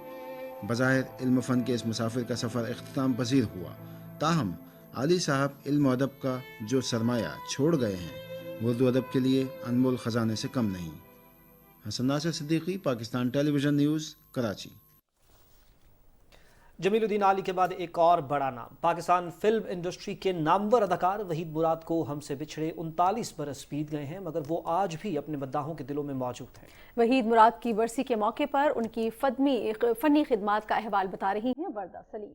بظاہر علم و فن کے اس مسافر کا سفر اختتام پذیر ہوا، تاہم عالی صاحب علم و ادب کا جو سرمایہ چھوڑ گئے ہیں وہ اردو ادب کے لیے انمول خزانے سے کم نہیں. حسن ناصر صدیقی، پاکستان ٹیلی ویژن نیوز، کراچی. جمیل الدین عالی کے بعد ایک اور بڑا نام، پاکستان فلم انڈسٹری کے نامور اداکار وحید مراد کو ہم سے بچھڑے 39 برس بیت گئے ہیں، مگر وہ آج بھی اپنے مداحوں کے دلوں میں موجود ہیں. وحید مراد کی برسی کے موقع پر ان کی فنی خدمات کا احوال بتا رہی ہیں وردہ سلیم.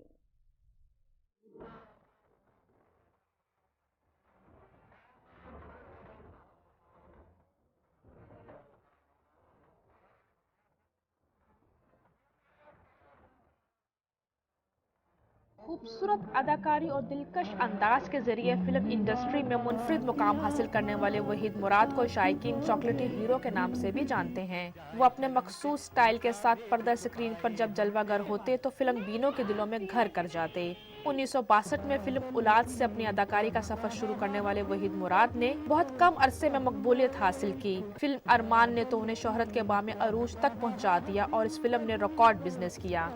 खूबसूरत अदाकारी और दिलकश अंदाज के जरिए फिल्म इंडस्ट्री में मुनफरिद मुकाम हासिल करने वाले वहीद मुराद को शायकीन चॉकलेटी हीरो के नाम से भी जानते हैं। वो अपने मखसूस स्टाइल के साथ पर्दा स्क्रीन पर जब जलवागर होते तो फिल्म बीनों के दिलों में घर कर जाते। 1962 में फिल्म औलाद से अपनी अदाकारी का सफर शुरू करने वाले वहीद मुराद ने बहुत कम अरसे में मकबूलियत हासिल की। फिल्म अरमान ने तो उन्हें शोहरत के बामे अरूज तक पहुंचा दिया और इस फिल्म ने रिकॉर्ड बिजनेस किया।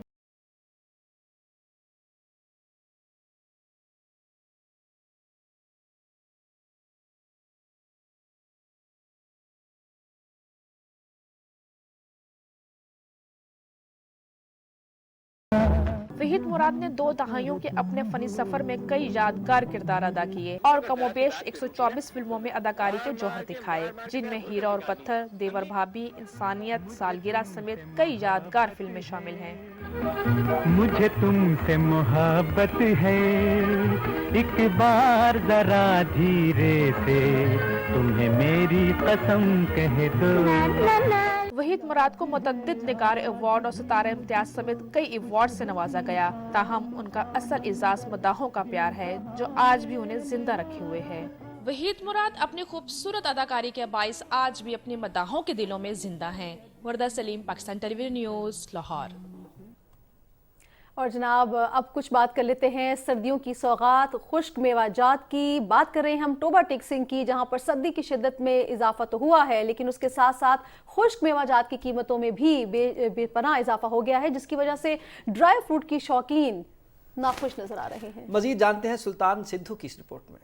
वहीद मुराद ने 2 दहाइयों के अपने फनी सफर में कई यादगार किरदार अदा किए और कमोबेश 124 फिल्मों में अदाकारी के जौहर दिखाए, जिनमें हीरा और पत्थर, देवर भाभी, इंसानियत, सालगिरह समेत कई यादगार फिल्में शामिल हैं। मुझे तुमसे मोहब्बत है, एक बार जरा धीरे से तुम्हें मेरी कसम कह दो। वहीद मुराद को मुतअद्दिद निगार अवार्ड और सितारा इम्तियाज समेत कई अवार्ड से नवाजा गया। ताहम उनका असल एजाज मदाहों का प्यार है जो आज भी उन्हें जिंदा रखे हुए है। वहीद मुराद अपनी खूबसूरत अदाकारी के बाइस आज भी अपनी मदाहों के दिलों में जिंदा हैं। वर्दा सलीम, पाकिस्तान टेलीविजन न्यूज़, लाहौर। और जनाब अब कुछ बात कर लेते हैं सर्दियों की सौगात खुश्क मेवाजात की। बात कर रहे हैं हम टोबा टेक्सिंग की, जहां पर सर्दी की शिद्दत में इजाफा तो हुआ है लेकिन उसके साथ साथ खुश्क मेवाजात की कीमतों में भी बेपनाह इजाफा हो गया है, जिसकी वजह से ड्राई फ्रूट की शौकीन नाखुश नजर आ रहे हैं। मजीद जानते हैं सुल्तान सिद्धू की इस रिपोर्ट में।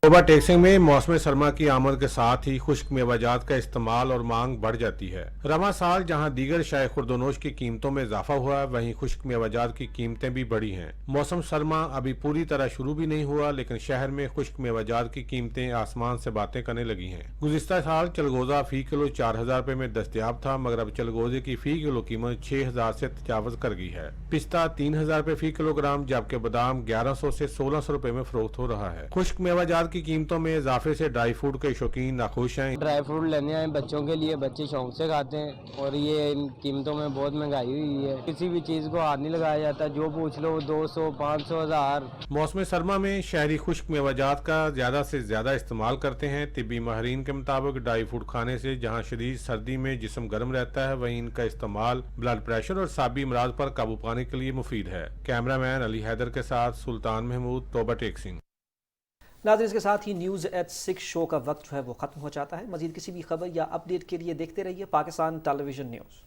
टोबा टेक्सिंग में मौसम सरमा की आमद के साथ ही खुश्क मेवाजात का इस्तेमाल और मांग बढ़ जाती है। रवां साल जहां दीगर शाय खुर्दोनोश की कीमतों में इजाफा हुआ है, वहीं खुश्क मेवाजात की कीमतें भी बढ़ी हैं। मौसम सरमा अभी पूरी तरह शुरू भी नहीं हुआ लेकिन शहर में खुश्क मेवाजात की कीमतें आसमान से बातें करने लगी हैं। गुज़िश्ता साल चलगोजा फी किलो 4000 रुपए में दस्तयाब था, मगर अब चलगोजे की फी किलो कीमत 6000 से तजावज कर गई है। पिस्ता 3000 रुपए फी किलोग्राम, जबकि बादाम 1100 से 1600 रुपए में फरोख्त हो रहा है। खुश्क मेवाजात की कीमतों में इजाफे से ड्राई फ्रूट के शौकीन नाखुश हैं। ड्राई फ्रूट लेने आए बच्चों के लिए, बच्चे शौक से खाते हैं और ये इन कीमतों में बहुत महंगाई हुई है। किसी भी चीज को हाथ नहीं लगाया जाता, जो पूछ लो 200, 500, 1000। मौसम सरमा में शहरी खुश्क मेवाजात का ज्यादा से ज्यादा इस्तेमाल करते हैं। तिब्बी माहरीन के मुताबिक ड्राई फ्रूट खाने से जहाँ शदीद सर्दी में जिस्म गर्म रहता है, वहीं इनका इस्तेमाल ब्लड प्रेशर और साबी अमराज पर काबू पाने के लिए मुफीद है। कैमरामैन अली हैदर के साथ सुल्तान महमूद, टोबा टेक्सिंग। नाज़रीन, इसके साथ ही न्यूज़ एट 6 शो का वक्त जो है वो ख़त्म हो जाता है। मज़ीद किसी भी खबर या अपडेट के लिए देखते रहिए पाकिस्तान टेलीविजन न्यूज़।